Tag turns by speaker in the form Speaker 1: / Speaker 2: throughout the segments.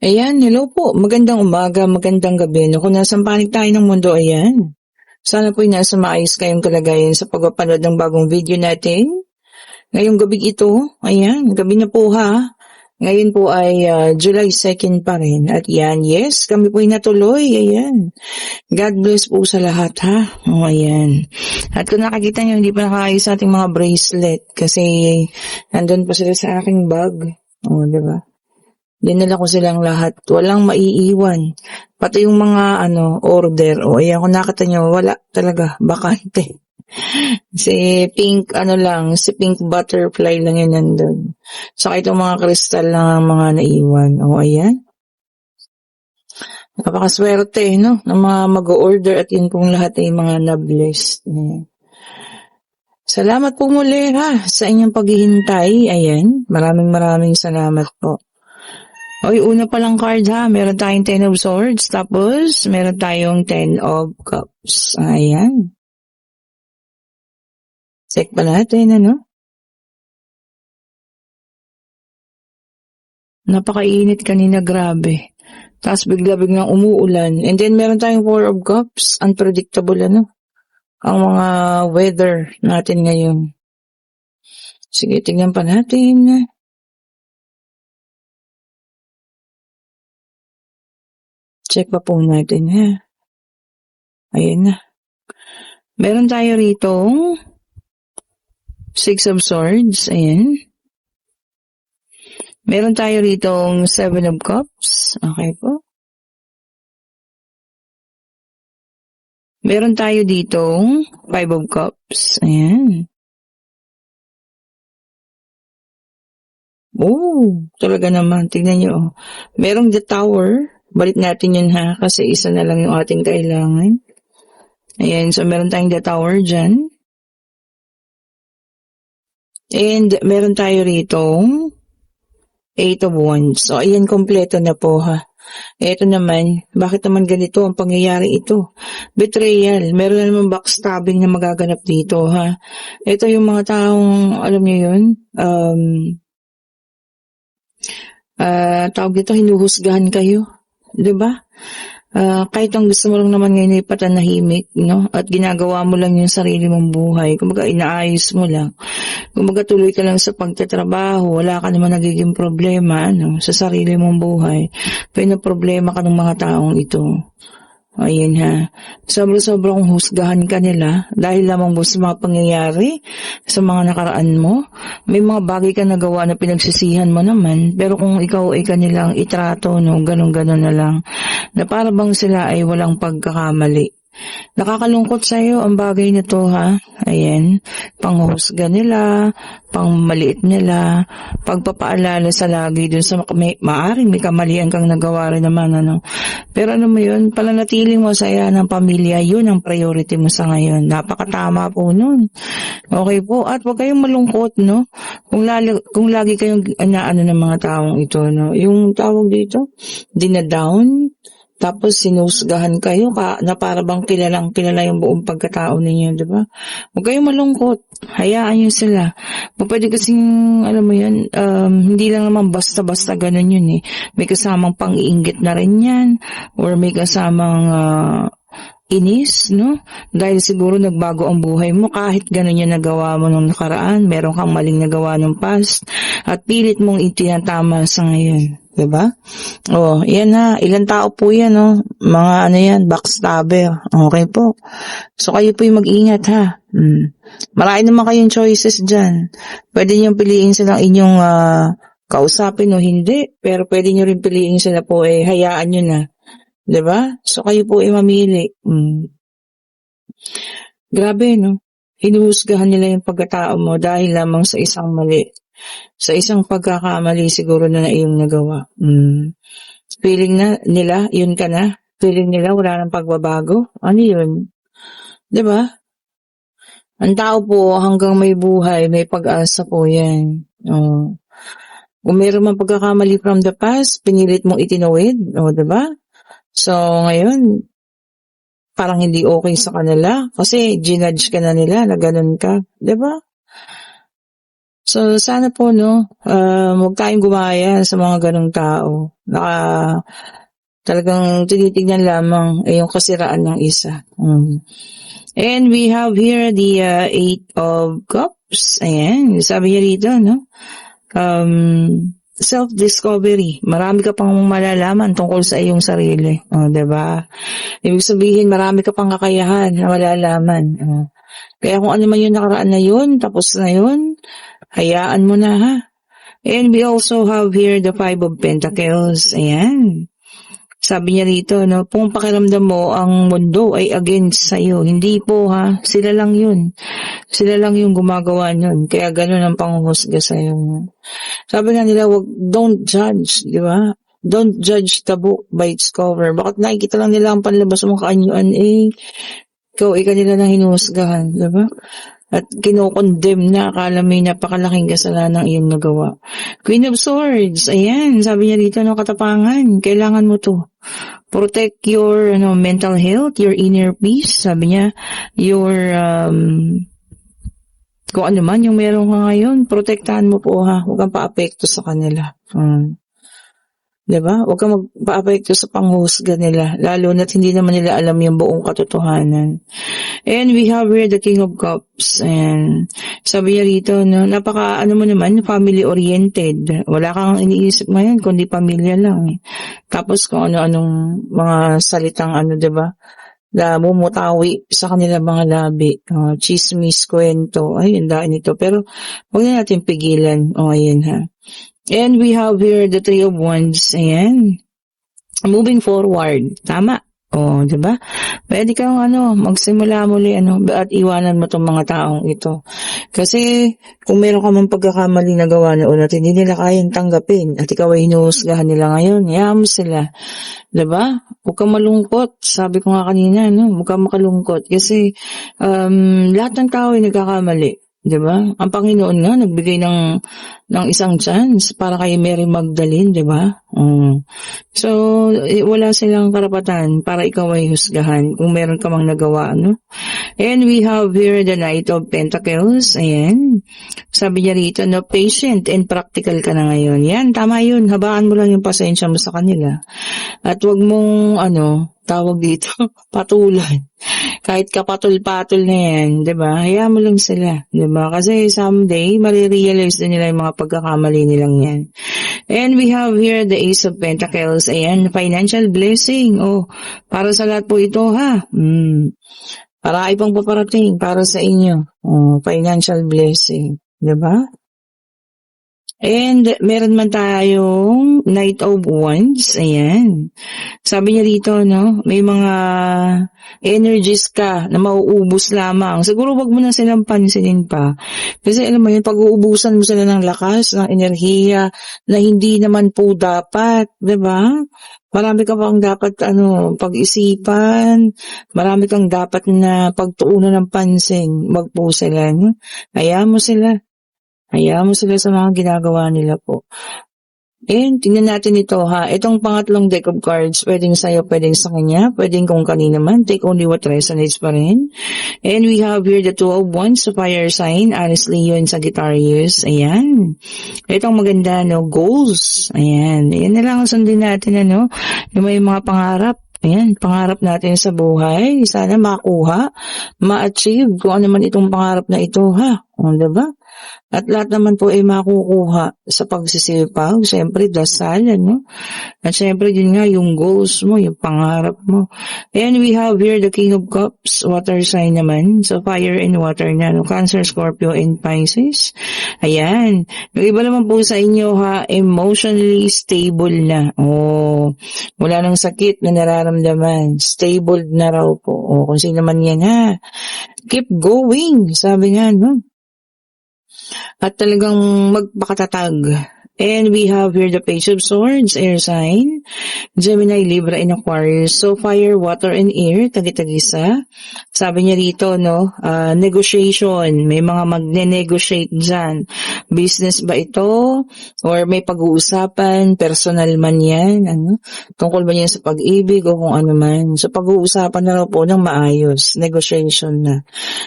Speaker 1: Ayan, hello po. Magandang umaga, magandang gabi. No, kung nasang panig tayo ng mundo, ayan. Sana po'y nasa maayos kayong kalagayan sa pagpapanood ng bagong video natin. Ngayong gabi ito, ayan, gabi na po ha. Ngayon po ay July 2nd pa rin. At yan, yes, kami po'y natuloy, ayan. God bless po sa lahat ha. O, ayan. At kung nakakita nyo, hindi pa nakakayos sa ating mga bracelet kasi nandun pa sila sa aking bag. O, diba? Dinala ko silang lahat. Walang maiiwan. Pati yung mga order. O ayan, kung nakita nyo, wala talaga. Bakante. Si pink butterfly lang yun nandun. Saka itong mga kristal lang ang mga naiwan. O ayan. Napakaswerte, no? Ng mga mag-order at yun pong lahat ay mga na-blessed. Salamat po muli ha sa inyong paghihintay. Ayan. Maraming salamat po. Oy, una palang card ha, meron tayong 10 of Swords, tapos meron tayong 10 of Cups. Ayan. Check pa natin, Napakainit kanina, grabe. Tapos biglang umuulan. And then meron tayong 4 of Cups, unpredictable, ang mga weather natin ngayon. Sige, tingnan pa natin. Check pa po natin, ha. Ayan na. Meron tayo rito 6 of Swords. Ayan. Meron tayo rito 7 of Cups. Okay po. Meron tayo dito 5 of Cups. Ayan. Oh, talaga naman. Tignan nyo. Merong the Tower. Balik natin yun ha, kasi isa na lang yung ating kailangan. Ayan, so meron tayong the Tower dyan. And meron tayo rito 8 of Wands. So, ayan, kompleto na po ha. Ito naman, bakit naman ganito ang pangyayari ito? Betrayal. Meron na naman backstabbing na magaganap dito ha. Ito yung mga taong, alam niyo yun, tawag dito, hinuhusgahan kayo. 'Di ba? Kahit ang gusto mo lang naman ngayon ay patanahimik, no? At ginagawa mo lang yung sarili mong buhay. Kumbaga, inaayos mo lang. Kumbaga, tuloy ka lang sa pagtatrabaho. Wala ka naman nagiging problema, sa sarili mong buhay. Pero problema ka ng mga taong ito. Ayan ha. Sobrang husgahan ka nila dahil lamang mo sa mga pangyayari sa mga nakaraan mo. May mga bagay ka nagawa na pinagsisihan mo naman, pero kung ikaw ay kanilang itrato, ganun-ganun na lang, na para bang sila ay walang pagkakamali. Nakakalungkot sa'yo ang bagay nito ha. Ayan, panghusga nila, pangmaliit nila, pagpapaalala sa lagi dun sa maaring may kamalian kang nagawa rin naman, Pero mo yun, palanatiling mo sa ng pamilya, yun ang priority mo sa ngayon. Napakatama po nun. Okay po, at huwag kayong malungkot, no? Kung lagi kayong ng mga taong ito, yung tawag dito, dinadown, tapos sinusgahan kayo na para bang kilala yung buong pagkatao ninyo, di ba? Huwag kayong malungkot. Hayaan nyo sila. Pwede kasing, alam mo yan, hindi lang naman basta-basta ganun yun eh. May kasamang pang-iinggit na rin yan, or may kasamang inis, no? Dahil siguro nagbago ang buhay mo kahit ganun yung nagawa mo nung nakaraan, meron kang maling nagawa nung past, at pilit mong itinatama sa ngayon. Diba? Oh, yan ha. Ilang tao po yan, Mga yan, backstabber. Okay po. So, kayo po yung mag-ingat, ha. Marami naman kayong choices dyan. Pwede nyo piliin silang inyong kausapin o hindi. Pero pwede nyo rin piliin sila po, hayaan nyo na. Diba? So, kayo po ay mamili. Grabe, no? Hinuhusgahan nila yung pagkatao mo dahil lamang sa isang mali. Sa isang pagkakamali siguro na iyong nagawa. Feeling na nila, yun ka na. Feeling nila wala nang pagbabago. Ano yun? Diba? Ang tao po hanggang may buhay, may pag-asa po yan. Kung mayroon man pagkakamali from the past, pinilit mong itinawid. Diba? So, ngayon, parang hindi okay sa kanila kasi ginudge ka na nila na ganun ka. Diba? So, sana po, no, huwag tayong gumaya sa mga ganong tao. Talagang tinitignan lamang yung kasiraan ng isa. And we have here the Eight of Cups. Ayan, sabi niya rito, no? Self-discovery. Marami ka pang malalaman tungkol sa iyong sarili. Diba? Ibig sabihin, marami ka pang kakayahan na malalaman. Kaya kung ano man yung nakaraan na yun, tapos na yun, hayaan mo na, ha? And we also have here the Five of Pentacles. Ayan. Sabi niya rito, no, kung pakiramdam mo ang mundo ay against sa'yo, hindi po, ha, sila lang yun. Sila lang yung gumagawa nun. Kaya ganun ang panghuhusga sa'yo. Sabi nga nila, don't judge, di ba? Don't judge the book by its cover. Bakit nakikita lang nila ang panlabas mong kaanyuan, ikaw kanila nang hinuhusgahan, di ba? At kinokondemn na, akala may napakalaking kasalanan iyong nagawa. Queen of Swords, ayan, sabi niya dito, katapangan, kailangan mo to. Protect your mental health, your inner peace, sabi niya, your, kung ano man yung meron ka ngayon, protektahan mo po, ha, huwag kang paapekto sa kanila. Diba? Huwag kang magpa-apekto sa panghusga nila, lalo na't hindi naman nila alam yung buong katotohanan. And we have here the King of Cups. And sabi niya rito, no, napaka, mo naman, family-oriented. Wala kang iniisip ngayon, kundi pamilya lang. Tapos kung ano-anong mga salitang diba? Na mumutawi sa kanila mga labi. Chismis, kwento. Ay, ang daan ito. Pero huwag na natin pigilan. Ayan, ha. And we have here the Three of Wands. Ayan. Moving forward. Tama. Diba? Pwede kang magsimula muli at iwanan mo tong mga taong ito. Kasi kung meron ka mang pagkakamali na gawa noon at hindi nila kayang tanggapin at ikaw ay hinuhusgahan nila ngayon, hayaan mo sila. Diba? Huwag kang malungkot. Sabi ko nga kanina, huwag kang makalungkot. Kasi lahat ng tao ay nagkakamali. Diba? Ang Panginoon nga nagbigay ng isang chance para kay Mary Magdalene, diba? So, wala silang karapatan para ikaw ay husgahan kung meron ka mang nagawa, And we have here the Knight of Pentacles. Ayan. Sabi niya rito, patient and practical ka na ngayon. Yan, tama yun. Habaan mo lang yung pasensya mo sa kanila. At wag mong, tawag dito, patulan. Kahit kapatol-patol na yan, diba? Hayaan mo lang sila, diba? Kasi someday, marirealize din nila yung mga pagkakamali nilang yan. And we have here the Ace of Pentacles. Ayan, financial blessing. Para sa lahat po ito, ha? Para ipang paparating para sa inyo. Financial blessing. Diba? And meron man tayong Knight of Wands. Ayan. Sabi niya dito, may mga energies ka na mauubos lamang. Siguro wag mo na silang pansinin pa. Kasi alam mo yun, pag-uubusan mo sila ng lakas, ng enerhiya, na hindi naman po dapat. Diba? Marami ka pang dapat pag-isipan, marami kang dapat na pagtuunan ng pansin. Wag po sila. Hayaan mo sila. Hayaan mo sila sa mga ginagawa nila po. And tingnan natin ito, ha. Itong pangatlong deck of cards, pwedeng sa'yo, pwedeng sa kanya, pwedeng kung kanina man. Take only what resonates pa rin. And we have here the Two of Wands, so fire sign, Aries, Leo, and Sagittarius. Ayan. Itong maganda, goals. Ayan. Ayan na lang ang sundin natin, yung may mga pangarap. Ayan, pangarap natin sa buhay. Sana makuha, ma-achieve kung ano man itong pangarap na ito, ha. Diba? At lahat naman po ay makukuha sa pagsisipag. Siyempre, dasal, At siyempre, yun nga, yung goals mo, yung pangarap mo. And we have here the King of Cups, water sign naman. So, fire and water na, Cancer, Scorpio, and Pisces. Ayan. Yung iba naman po sa inyo, ha, emotionally stable na. Wala nang sakit na nararamdaman. Stable na raw po. Kung sino man yan, ha. Keep going, sabi nga, At talagang magpakatatag. And we have here the Page of Swords, air sign, Gemini, Libra, and Aquarius. So, fire, water, and air, tagi-tagisa. Sabi niya rito, no, negotiation, may mga magne-negotiate dyan. Business ba ito? Or may pag-uusapan, personal man yan, ano? Tungkol ba yan sa pag-ibig o kung ano man. So, pag-uusapan na raw po ng maayos, negotiation na.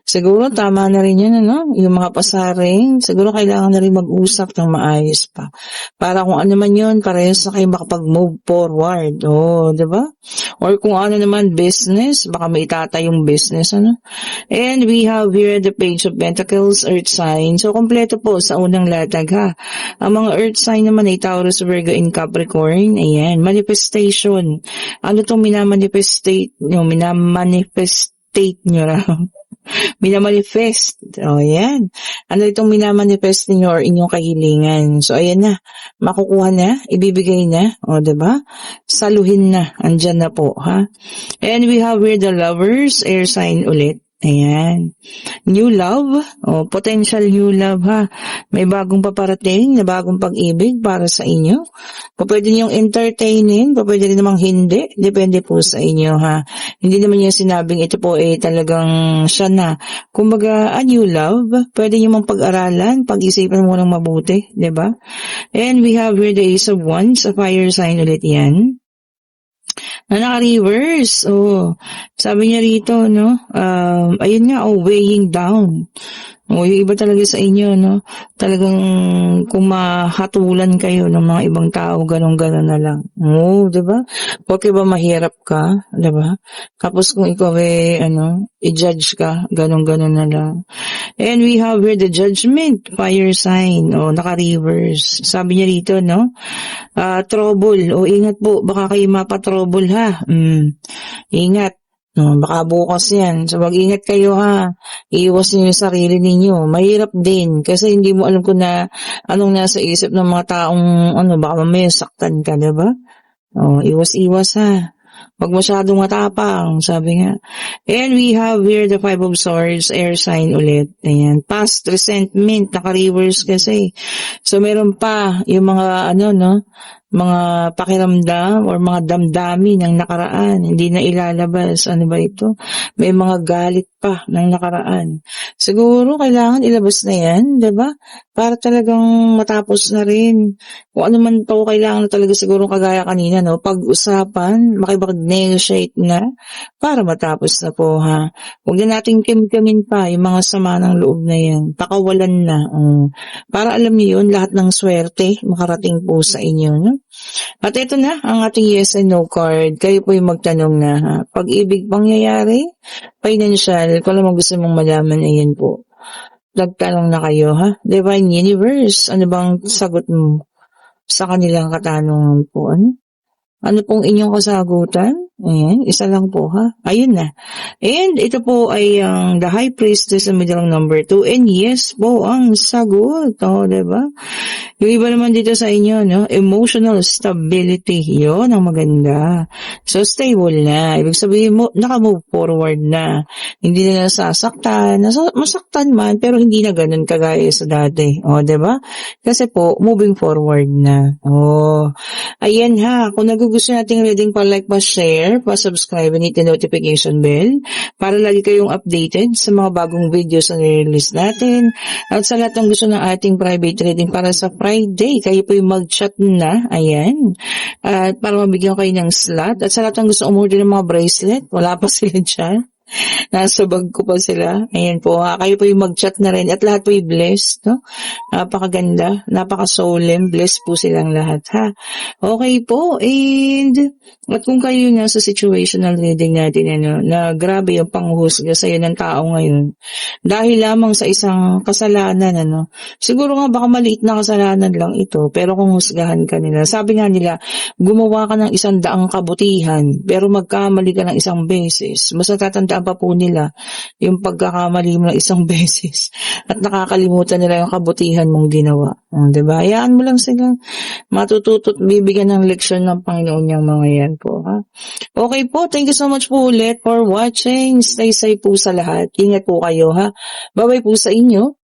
Speaker 1: Siguro, tama na rin yan, ano? Yung mga pasaring, siguro kailangan na rin mag-usap ng maayos pa. Para kung ano man yun, parehas na kayo makapag-move forward. Oh, di ba? Or kung ano naman business, baka may itatayong business, ano? And we have here the Page of Pentacles, Earth sign. So, kompleto po sa unang latag, ha? Ang mga Earth sign naman ay Taurus, Virgo, and Capricorn. Ayan, manifestation. Ano itong minamanifestate nyo? Minamanifestate nyo raw. Minamanifest. O, yan. Ano itong minamanifest ninyo or inyong kahilingan. So, ayan na. Makukuha na. Ibibigay na. O, diba? Saluhin na. Andyan na po, ha? And we have here the Lovers, air sign ulit. Ayan. New love, o potential new love, ha. May bagong paparating na bagong pag-ibig para sa inyo. Pwede niyong entertainin, pwede rin namang hindi. Depende po sa inyo, ha. Hindi naman yung sinabing ito po talagang siya na. Kumbaga, a new love, pwede niyo mong pag-aralan, pag-isipan mo ng mabuti, diba? And we have here the Ace of Wands, a fire sign ulit yan. Na naka-reverse. Oh, sabi niya rito, no? Ayun nga, weighing down. O, yung iba talaga sa inyo, no? Talagang kung mahatulan kayo ng mga ibang tao, ganun-ganon na lang. O, diba? Porque ba mahirap ka, diba? Tapos kung ikaw i-judge ka, ganun-ganon na lang. And we have here the Judgment, fire sign, o, naka-reverse. Sabi niya rito, no? Trouble, o, ingat po, baka kayo mapa-trouble, ha? Ingat. No, baka bukas yan. So, mag-ingat kayo, ha. Iiwas niyo yung sarili ninyo. Mahirap din. Kasi hindi mo alam kung anong nasa isip ng mga taong, baka mamaya saktan ka, diba? Oh, iwas-iwas, ha. Huwag masyadong matapang, sabi nga. And we have here the Five of Swords, air sign ulit. Ayan. Past resentment, naka-reverse kasi. So, meron pa yung mga, mga pakiramdam or mga damdamin ng nakaraan, hindi na ilalabas. Ano ba ito? May mga galit pa ng nakaraan. Siguro kailangan ilabas na yan, diba? Para talagang matapos na rin. Kung ano man po kailangan na talaga siguro kagaya kanina, no? Pag-usapan, makipag-negotiate na para matapos na po, ha? Huwag na nating kimkimin pa yung mga sama ng loob na yan. Pakawalan na. Para alam niyo yun, lahat ng swerte makarating po sa inyo, no? At ito na ang ating yes and no card. Kayo po yung magtanong na, ha? Pag-ibig pangyayari, financial, kung alam mo gusto mong malaman, ayan po. Nagtanong na kayo, ha? Divine Universe, ano bang sagot mo sa kanilang katanungan po? Ano pong inyong kasagutan? Ayan, isa lang po, ha? Ayun na. And ito po ay ang the High Priestess sa middle number 2. And yes po ang sagot. O, diba? Yung iba naman dito sa inyo, no? Emotional stability. Yun ang maganda. So, stable na. Ibig sabihin mo, naka-move forward na. Hindi na nasasaktan. Masaktan man, pero hindi na ganun kagaya sa dati. O, diba? Kasi po, moving forward na. O, ayan ha. Kung nagugustuhan nating reading, pa-like, pa-share, pa-subscribe, and hit the notification bell para lagi kayong updated sa mga bagong videos na nire-release natin. At sa lahat ng gusto ng ating private reading para sa Friday, kayo po yung mag-chat na, ayan, at para mabigyan kayo ng slot. At sa lahat ng gusto umorder ng mga bracelet, wala pa sila dyan. Nasa bag ko pa sila. Ayan po, ha. Kayo po yung mag-chat na rin. At lahat po yung blessed, no? Napakaganda, napaka-solemn. Blessed po silang lahat, ha. Okay po, and at kung kayo nasa situational reading natin, na grabe yung panghuhusga sa'yo ng tao ngayon, dahil lamang sa isang kasalanan, siguro nga baka maliit na kasalanan lang ito, pero kung husgahan ka nila, sabi nga nila, gumawa ka ng 100 kabutihan, pero magkamali ka ng 1 beses, mas natatandaan pa po nila yung pagkakamali mo ng 1 beses at nakakalimutan nila yung kabutihan mong ginawa. Diba? Hayaan mo lang sila. Matututo at bibigyan ng leksyon ng Panginoon yung mga yan po. Ha? Okay po, thank you so much po ulit for watching. Stay safe po sa lahat. Ingat po kayo, ha? Bye-bye po sa inyo.